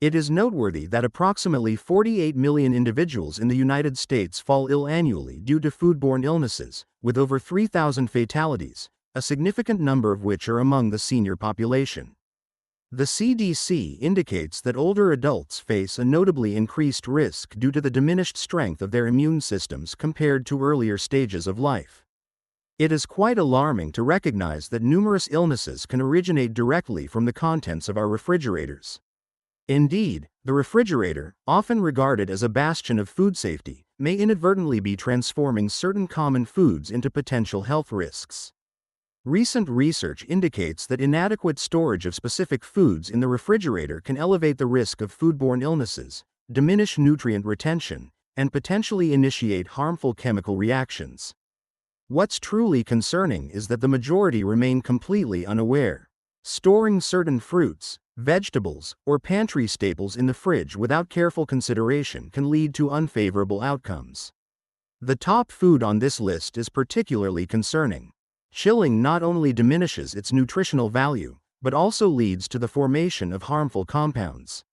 It is noteworthy that approximately 48 million individuals in the United States fall ill annually due to foodborne illnesses, with over 3,000 fatalities, a significant number of which are among the senior population. The CDC indicates that older adults face a notably increased risk due to the diminished strength of their immune systems compared to earlier stages of life. It is quite alarming to recognize that numerous illnesses can originate directly from the contents of our refrigerators. Indeed, the refrigerator, often regarded as a bastion of food safety, may inadvertently be transforming certain common foods into potential health risks. Recent research indicates that inadequate storage of specific foods in the refrigerator can elevate the risk of foodborne illnesses, diminish nutrient retention, and potentially initiate harmful chemical reactions. What's truly concerning is that the majority remain completely unaware. Storing certain fruits, vegetables, or pantry staples in the fridge without careful consideration can lead to unfavorable outcomes. The top food on this list is particularly concerning. Chilling not only diminishes its nutritional value, but also leads to the formation of harmful compounds.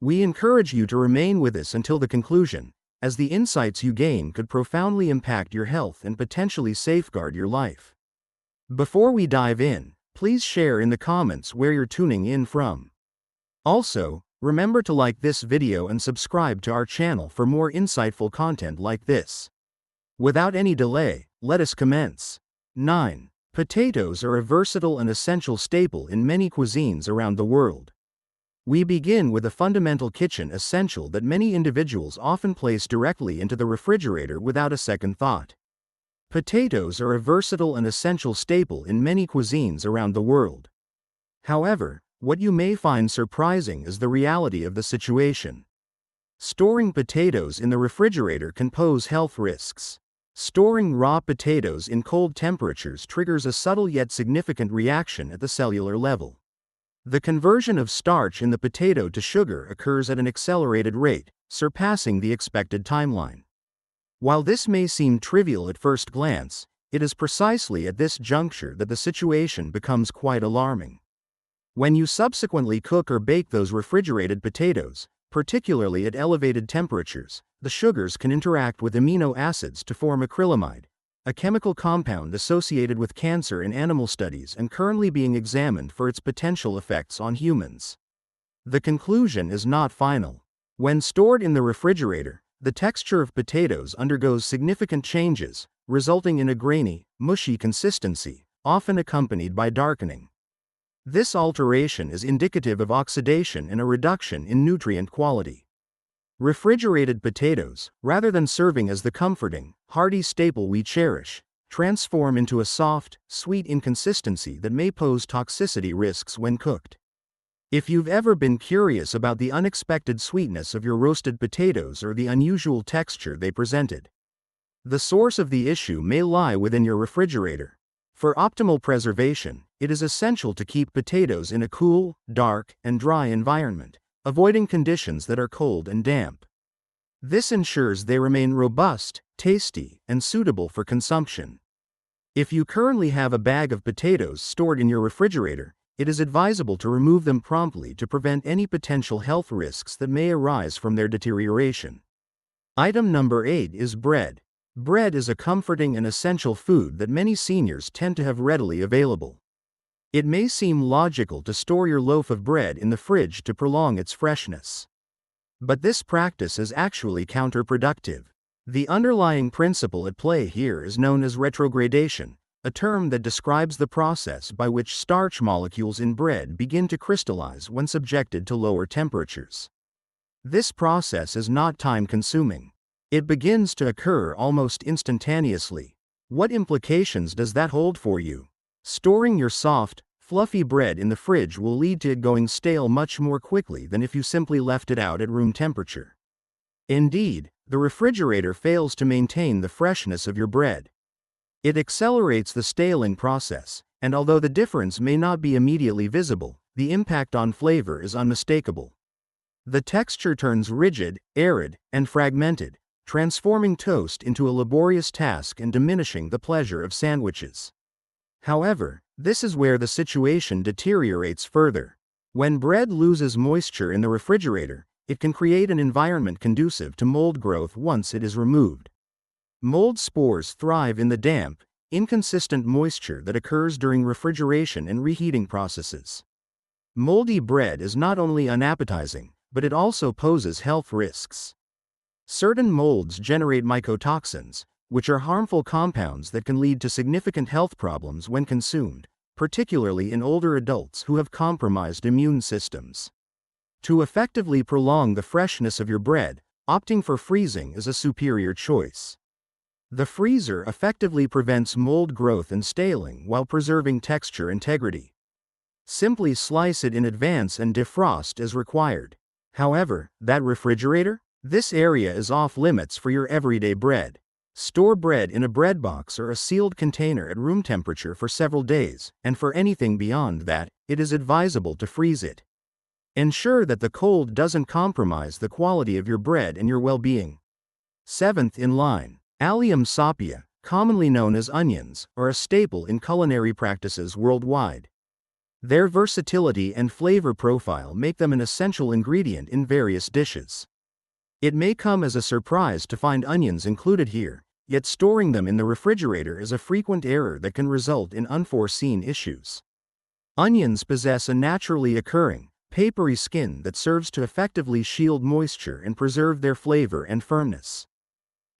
We encourage you to remain with us until the conclusion, as the insights you gain could profoundly impact your health and potentially safeguard your life. Before we dive in, please share in the comments where you're tuning in from. Also, remember to like this video and subscribe to our channel for more insightful content like this. Without any delay, let us commence. 9. Potatoes are a versatile and essential staple in many cuisines around the world. We begin with a fundamental kitchen essential that many individuals often place directly into the refrigerator without a second thought. Potatoes are a versatile and essential staple in many cuisines around the world. However, what you may find surprising is the reality of the situation. Storing potatoes in the refrigerator can pose health risks. Storing raw potatoes in cold temperatures triggers a subtle yet significant reaction at the cellular level. The conversion of starch in the potato to sugar occurs at an accelerated rate, surpassing the expected timeline. While this may seem trivial at first glance, it is precisely at this juncture that the situation becomes quite alarming. When you subsequently cook or bake those refrigerated potatoes, particularly at elevated temperatures, the sugars can interact with amino acids to form acrylamide, a chemical compound associated with cancer in animal studies and currently being examined for its potential effects on humans. The conclusion is not final. When stored in the refrigerator, the texture of potatoes undergoes significant changes, resulting in a grainy, mushy consistency, often accompanied by darkening. This alteration is indicative of oxidation and a reduction in nutrient quality. Refrigerated potatoes, rather than serving as the comforting, hearty staple we cherish, transform into a soft, sweet inconsistency that may pose toxicity risks when cooked. If you've ever been curious about the unexpected sweetness of your roasted potatoes or the unusual texture they presented, the source of the issue may lie within your refrigerator. For optimal preservation, it is essential to keep potatoes in a cool, dark, and dry environment, avoiding conditions that are cold and damp. This ensures they remain robust, tasty, and suitable for consumption. If you currently have a bag of potatoes stored in your refrigerator, it is advisable to remove them promptly to prevent any potential health risks that may arise from their deterioration. Item number 8 is bread. Bread is a comforting and essential food that many seniors tend to have readily available. It may seem logical to store your loaf of bread in the fridge to prolong its freshness. But this practice is actually counterproductive. The underlying principle at play here is known as retrogradation, a term that describes the process by which starch molecules in bread begin to crystallize when subjected to lower temperatures. This process is not time-consuming. It begins to occur almost instantaneously. What implications does that hold for you? Storing your soft, fluffy bread in the fridge will lead to it going stale much more quickly than if you simply left it out at room temperature. Indeed, the refrigerator fails to maintain the freshness of your bread. It accelerates the staling process, and although the difference may not be immediately visible, the impact on flavor is unmistakable. The texture turns rigid, arid, and fragmented, transforming toast into a laborious task and diminishing the pleasure of sandwiches. However, this is where the situation deteriorates further. When bread loses moisture in the refrigerator, it can create an environment conducive to mold growth once it is removed. Mold spores thrive in the damp, inconsistent moisture that occurs during refrigeration and reheating processes. Moldy bread is not only unappetizing, but it also poses health risks. Certain molds generate mycotoxins, which are harmful compounds that can lead to significant health problems when consumed, particularly in older adults who have compromised immune systems. To effectively prolong the freshness of your bread, opting for freezing is a superior choice. The freezer effectively prevents mold growth and staling while preserving texture integrity. Simply slice it in advance and defrost as required. However, that refrigerator? This area is off limits for your everyday bread. Store bread in a bread box or a sealed container at room temperature for several days, and for anything beyond that, it is advisable to freeze it. Ensure that the cold doesn't compromise the quality of your bread and your well-being. Seventh in line, allium sapia, commonly known as onions, are a staple in culinary practices worldwide. Their versatility and flavor profile make them an essential ingredient in various dishes. It may come as a surprise to find onions included here, yet storing them in the refrigerator is a frequent error that can result in unforeseen issues. Onions possess a naturally occurring, papery skin that serves to effectively shield moisture and preserve their flavor and firmness.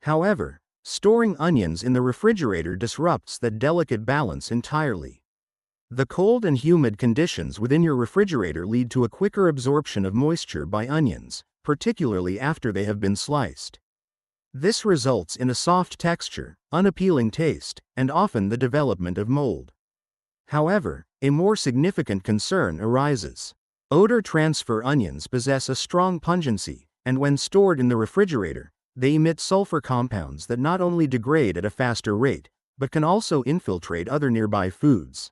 However, storing onions in the refrigerator disrupts that delicate balance entirely. The cold and humid conditions within your refrigerator lead to a quicker absorption of moisture by onions, particularly after they have been sliced. This results in a soft texture, unappealing taste, and often the development of mold. However, a more significant concern arises. Odor transfer onions possess a strong pungency, and when stored in the refrigerator, they emit sulfur compounds that not only degrade at a faster rate, but can also infiltrate other nearby foods.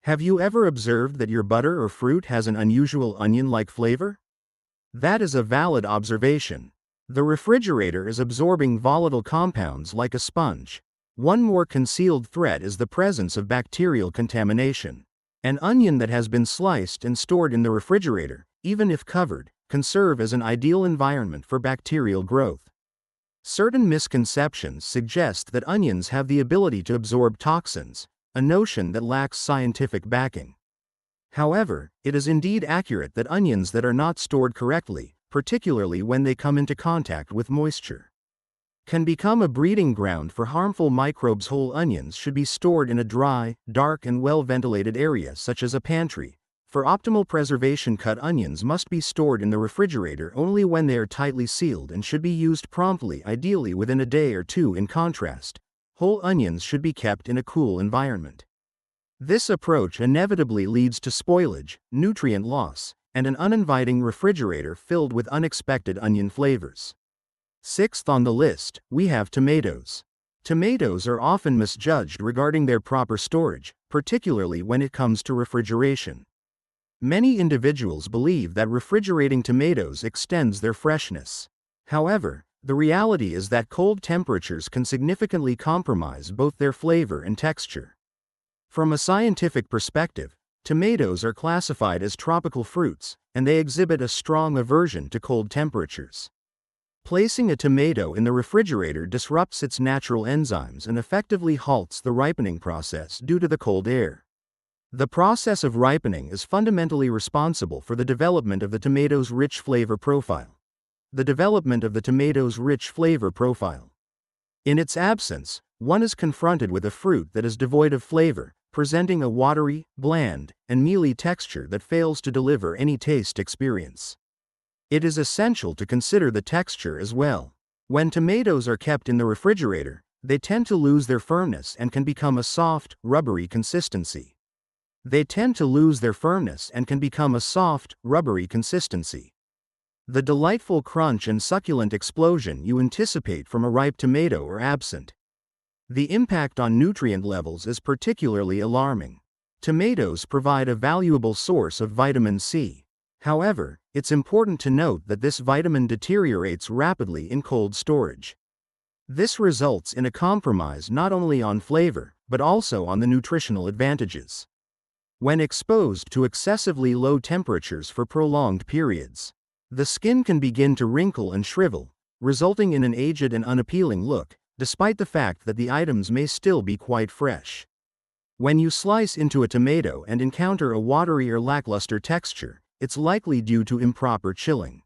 Have you ever observed that your butter or fruit has an unusual onion-like flavor? That is a valid observation. The refrigerator is absorbing volatile compounds like a sponge. One more concealed threat is the presence of bacterial contamination. An onion that has been sliced and stored in the refrigerator, even if covered, can serve as an ideal environment for bacterial growth. Certain misconceptions suggest that onions have the ability to absorb toxins, a notion that lacks scientific backing. However, it is indeed accurate that onions that are not stored correctly, particularly when they come into contact with moisture, can become a breeding ground for harmful microbes. Whole onions should be stored in a dry, dark and well-ventilated area such as a pantry. For optimal preservation, cut onions must be stored in the refrigerator only when they are tightly sealed and should be used promptly, ideally within a day or two. In contrast, whole onions should be kept in a cool environment. This approach inevitably leads to spoilage, nutrient loss, and an uninviting refrigerator filled with unexpected onion flavors. Sixth on the list, we have tomatoes. Tomatoes are often misjudged regarding their proper storage, particularly when it comes to refrigeration. Many individuals believe that refrigerating tomatoes extends their freshness. However, the reality is that cold temperatures can significantly compromise both their flavor and texture. From a scientific perspective, tomatoes are classified as tropical fruits, and they exhibit a strong aversion to cold temperatures. Placing a tomato in the refrigerator disrupts its natural enzymes and effectively halts the ripening process due to the cold air. The process of ripening is fundamentally responsible for the development of the tomato's rich flavor profile. In its absence, one is confronted with a fruit that is devoid of flavor, presenting a watery, bland, and mealy texture that fails to deliver any taste experience. It is essential to consider the texture as well. When tomatoes are kept in the refrigerator, they tend to lose their firmness and can become a soft, rubbery consistency. The delightful crunch and succulent explosion you anticipate from a ripe tomato are absent. The impact on nutrient levels is particularly alarming. Tomatoes provide a valuable source of vitamin C. However, it's important to note that this vitamin deteriorates rapidly in cold storage. This results in a compromise not only on flavor, but also on the nutritional advantages. when exposed to excessively low temperatures for prolonged periods. The skin can begin to wrinkle and shrivel, resulting in an aged and unappealing look, despite the fact that the items may still be quite fresh. When you slice into a tomato and encounter a watery or lackluster texture, it's likely due to improper chilling.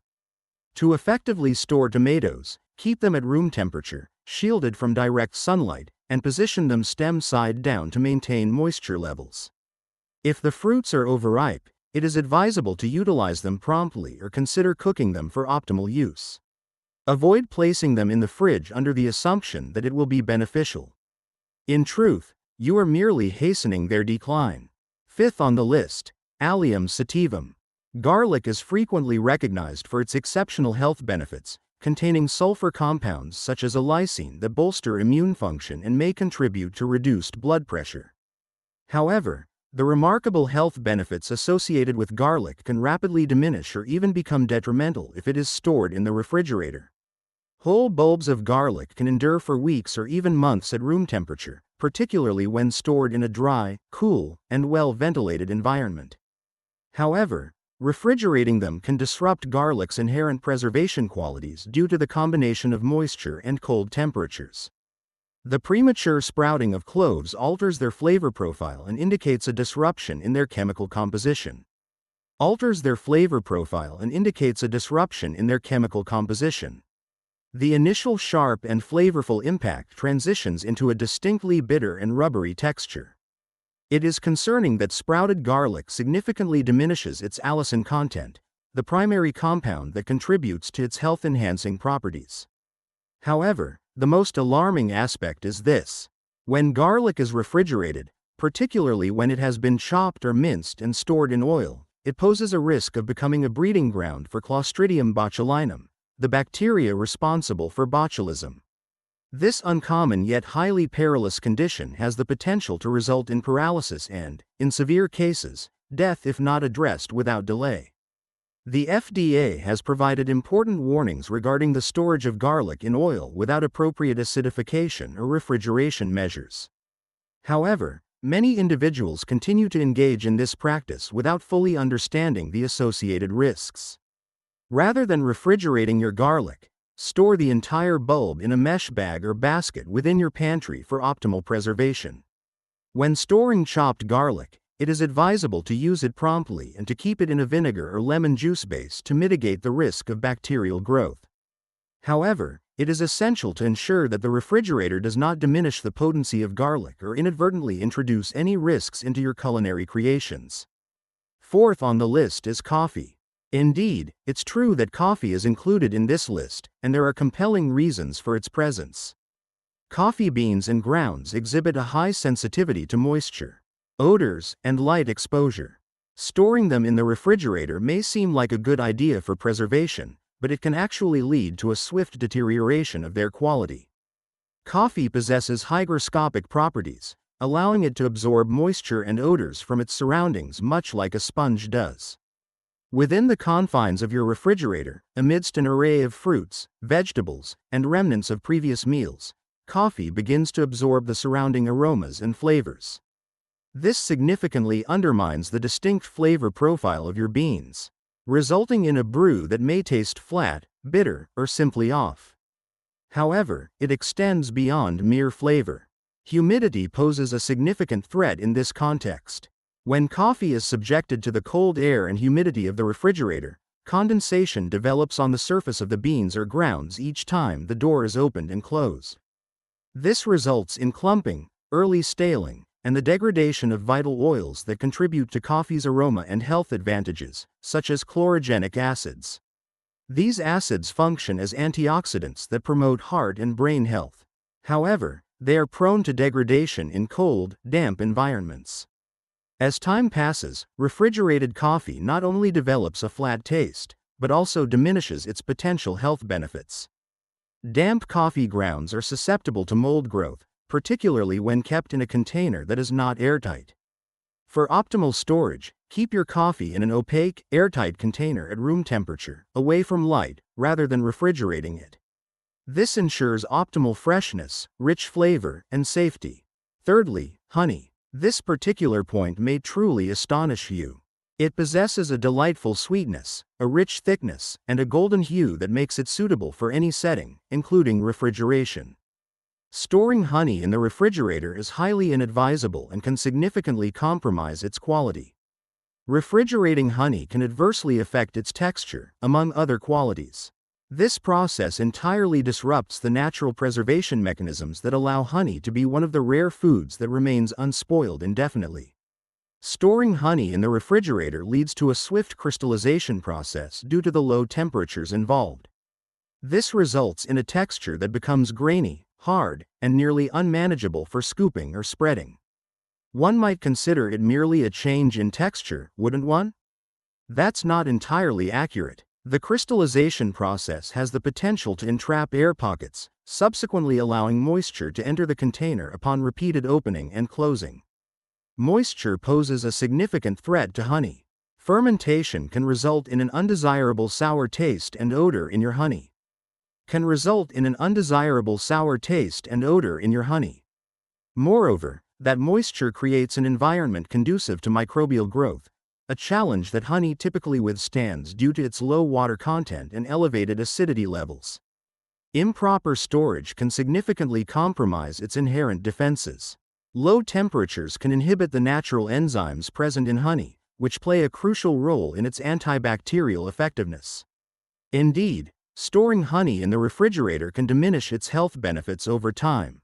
To effectively store tomatoes, keep them at room temperature, shielded from direct sunlight, and position them stem side down to maintain moisture levels. If the fruits are overripe, it is advisable to utilize them promptly or consider cooking them for optimal use. Avoid placing them in the fridge under the assumption that it will be beneficial. In truth, you are merely hastening their decline. Fifth on the list, Allium sativum. Garlic is frequently recognized for its exceptional health benefits, containing sulfur compounds such as lysine that bolster immune function and may contribute to reduced blood pressure. However, the remarkable health benefits associated with garlic can rapidly diminish or even become detrimental if it is stored in the refrigerator. Whole bulbs of garlic can endure for weeks or even months at room temperature, particularly when stored in a dry, cool, and well-ventilated environment. However, refrigerating them can disrupt garlic's inherent preservation qualities due to the combination of moisture and cold temperatures. The premature sprouting of cloves alters their flavor profile and indicates a disruption in their chemical composition. The initial sharp and flavorful impact transitions into a distinctly bitter and rubbery texture. It is concerning that sprouted garlic significantly diminishes its allicin content, the primary compound that contributes to its health-enhancing properties. However, the most alarming aspect is this. When garlic is refrigerated, particularly when it has been chopped or minced and stored in oil, it poses a risk of becoming a breeding ground for Clostridium botulinum, the bacteria responsible for botulism. This uncommon yet highly perilous condition has the potential to result in paralysis and, in severe cases, death if not addressed without delay. The FDA has provided important warnings regarding the storage of garlic in oil without appropriate acidification or refrigeration measures. However, many individuals continue to engage in this practice without fully understanding the associated risks. Rather than refrigerating your garlic, store the entire bulb in a mesh bag or basket within your pantry for optimal preservation. When storing chopped garlic, it is advisable to use it promptly and to keep it in a vinegar or lemon juice base to mitigate the risk of bacterial growth. However, it is essential to ensure that the refrigerator does not diminish the potency of garlic or inadvertently introduce any risks into your culinary creations. Fourth on the list is coffee. Indeed, it's true that coffee is included in this list, and there are compelling reasons for its presence. Coffee beans and grounds exhibit a high sensitivity to moisture, odors, and light exposure. Storing them in the refrigerator may seem like a good idea for preservation, but it can actually lead to a swift deterioration of their quality. Coffee possesses hygroscopic properties, allowing it to absorb moisture and odors from its surroundings much like a sponge does. Within the confines of your refrigerator, amidst an array of fruits, vegetables, and remnants of previous meals, coffee begins to absorb the surrounding aromas and flavors. This significantly undermines the distinct flavor profile of your beans, resulting in a brew that may taste flat, bitter, or simply off. However, it extends beyond mere flavor. Humidity poses a significant threat in this context. When coffee is subjected to the cold air and humidity of the refrigerator, condensation develops on the surface of the beans or grounds each time the door is opened and closed. This results in clumping, early staling, and the degradation of vital oils that contribute to coffee's aroma and health advantages, such as chlorogenic acids. These acids function as antioxidants that promote heart and brain health. However, they are prone to degradation in cold, damp environments. As time passes, refrigerated coffee not only develops a flat taste, but also diminishes its potential health benefits. Damp coffee grounds are susceptible to mold growth, particularly when kept in a container that is not airtight. For optimal storage, keep your coffee in an opaque, airtight container at room temperature, away from light, rather than refrigerating it. This ensures optimal freshness, rich flavor, and safety. Thirdly, honey. This particular point may truly astonish you. It possesses a delightful sweetness, a rich thickness, and a golden hue that makes it suitable for any setting, including refrigeration. Storing honey in the refrigerator is highly inadvisable and can significantly compromise its quality. Refrigerating honey can adversely affect its texture, among other qualities. This process entirely disrupts the natural preservation mechanisms that allow honey to be one of the rare foods that remains unspoiled indefinitely. Storing honey in the refrigerator leads to a swift crystallization process due to the low temperatures involved. This results in a texture that becomes grainy, hard, and nearly unmanageable for scooping or spreading. One might consider it merely a change in texture, wouldn't one? That's not entirely accurate. The crystallization process has the potential to entrap air pockets, subsequently allowing moisture to enter the container upon repeated opening and closing. Moisture poses a significant threat to honey. Fermentation can result in an undesirable sour taste and odor in your honey. Moreover, that moisture creates an environment conducive to microbial growth, a challenge that honey typically withstands due to its low water content and elevated acidity levels. Improper storage can significantly compromise its inherent defenses. Low temperatures can inhibit the natural enzymes present in honey, which play a crucial role in its antibacterial effectiveness. Indeed, storing honey in the refrigerator can diminish its health benefits over time.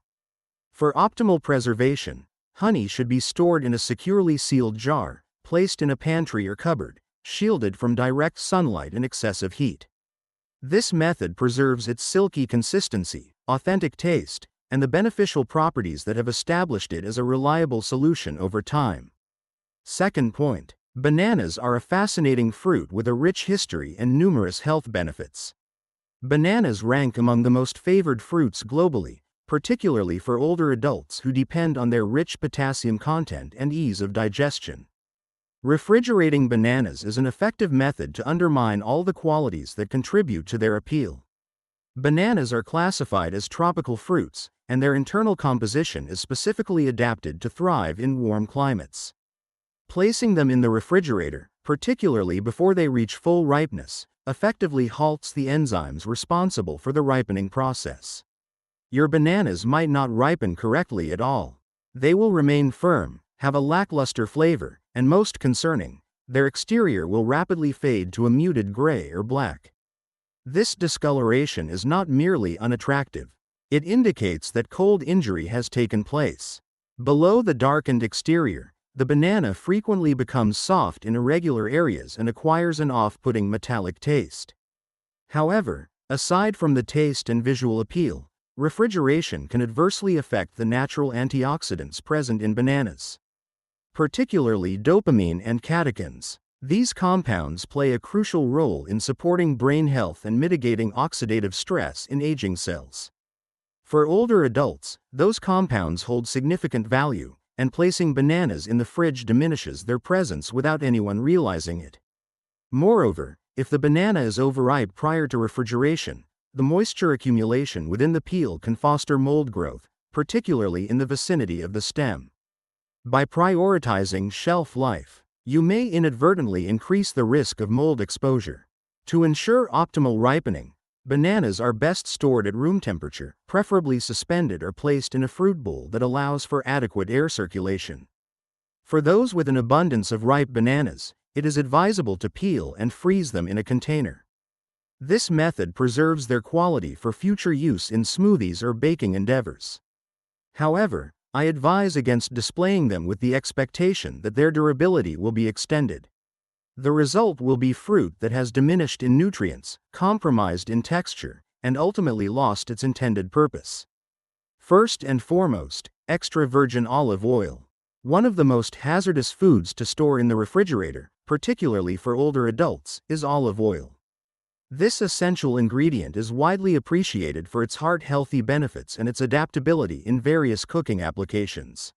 For optimal preservation, honey should be stored in a securely sealed jar, placed in a pantry or cupboard, shielded from direct sunlight and excessive heat. This method preserves its silky consistency, authentic taste, and the beneficial properties that have established it as a reliable solution over time. Second point, bananas are a fascinating fruit with a rich history and numerous health benefits. Bananas rank among the most favored fruits globally, particularly for older adults who depend on their rich potassium content and ease of digestion. Refrigerating bananas is an effective method to undermine all the qualities that contribute to their appeal. Bananas are classified as tropical fruits, and their internal composition is specifically adapted to thrive in warm climates. Placing them in the refrigerator, particularly before they reach full ripeness, effectively halts the enzymes responsible for the ripening process. Your bananas might not ripen correctly at all. They will remain firm, have a lackluster flavor, and most concerning, their exterior will rapidly fade to a muted gray or black. This discoloration is not merely unattractive. It indicates that cold injury has taken place. Below the darkened exterior, the banana frequently becomes soft in irregular areas and acquires an off-putting metallic taste. However, aside from the taste and visual appeal, refrigeration can adversely affect the natural antioxidants present in bananas, particularly dopamine and catechins. These compounds play a crucial role in supporting brain health and mitigating oxidative stress in aging cells. For older adults, those compounds hold significant value, and placing bananas in the fridge diminishes their presence without anyone realizing it. Moreover, if the banana is overripe prior to refrigeration, the moisture accumulation within the peel can foster mold growth, particularly in the vicinity of the stem. By prioritizing shelf life, you may inadvertently increase the risk of mold exposure. To ensure optimal ripening, bananas are best stored at room temperature, preferably suspended or placed in a fruit bowl that allows for adequate air circulation. For those with an abundance of ripe bananas, it is advisable to peel and freeze them in a container. This method preserves their quality for future use in smoothies or baking endeavors. However, I advise against displaying them with the expectation that their durability will be extended. The result will be fruit that has diminished in nutrients, compromised in texture, and ultimately lost its intended purpose. First and foremost, extra virgin olive oil. One of the most hazardous foods to store in the refrigerator, particularly for older adults, is olive oil. This essential ingredient is widely appreciated for its heart-healthy benefits and its adaptability in various cooking applications.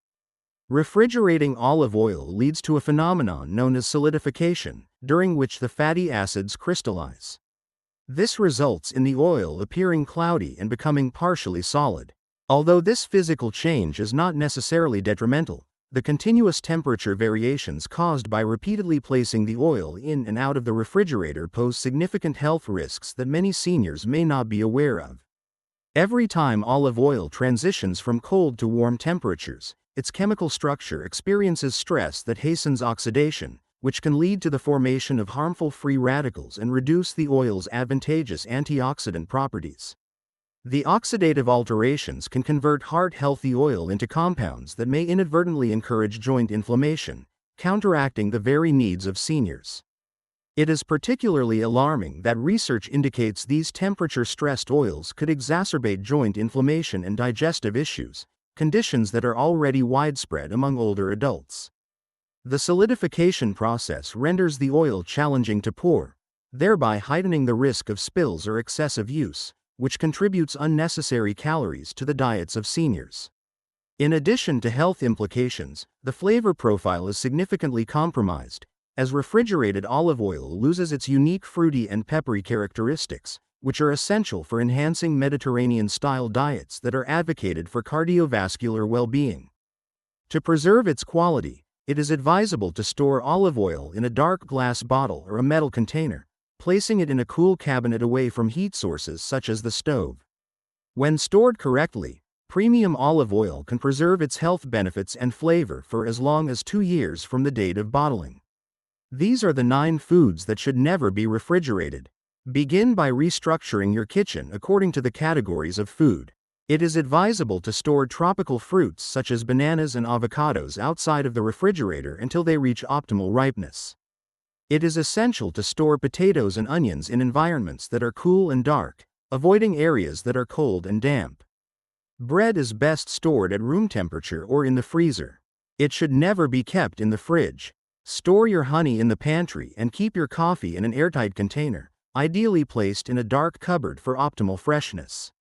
Refrigerating olive oil leads to a phenomenon known as solidification, during which the fatty acids crystallize. This results in the oil appearing cloudy and becoming partially solid. Although this physical change is not necessarily detrimental, The continuous temperature variations caused by repeatedly placing the oil in and out of the refrigerator pose significant health risks that many seniors may not be aware of. Every time olive oil transitions from cold to warm temperatures, its chemical structure experiences stress that hastens oxidation, which can lead to the formation of harmful free radicals and reduce the oil's advantageous antioxidant properties. The oxidative alterations can convert heart-healthy oil into compounds that may inadvertently encourage joint inflammation, counteracting the very needs of seniors. It is particularly alarming that research indicates these temperature-stressed oils could exacerbate joint inflammation and digestive issues, conditions that are already widespread among older adults. The solidification process renders the oil challenging to pour, thereby heightening the risk of spills or excessive use, which contributes unnecessary calories to the diets of seniors. In addition to health implications, the flavor profile is significantly compromised, as refrigerated olive oil loses its unique fruity and peppery characteristics, which are essential for enhancing Mediterranean-style diets that are advocated for cardiovascular well-being. To preserve its quality, it is advisable to store olive oil in a dark glass bottle or a metal container, placing it in a cool cabinet away from heat sources such as the stove. When stored correctly, premium olive oil can preserve its health benefits and flavor for as long as 2 years from the date of bottling. These are the 9 foods that should never be refrigerated. Begin by restructuring your kitchen according to the categories of food. It is advisable to store tropical fruits such as bananas and avocados outside of the refrigerator until they reach optimal ripeness. It is essential to store potatoes and onions in environments that are cool and dark, avoiding areas that are cold and damp. Bread is best stored at room temperature or in the freezer. It should never be kept in the fridge. Store your honey in the pantry and keep your coffee in an airtight container, ideally placed in a dark cupboard for optimal freshness.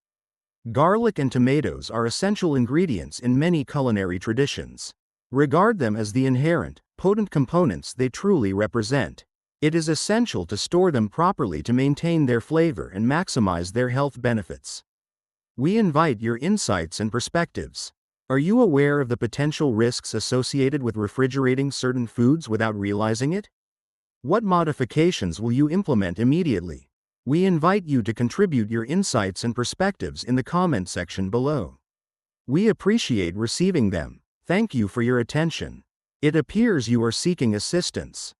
Garlic and tomatoes are essential ingredients in many culinary traditions. Regard them as the inherent, potent components they truly represent. It is essential to store them properly to maintain their flavor and maximize their health benefits. We invite your insights and perspectives. Are you aware of the potential risks associated with refrigerating certain foods without realizing it? What modifications will you implement immediately? We invite you to contribute your insights and perspectives in the comment section below. We appreciate receiving them. Thank you for your attention. It appears you are seeking assistance.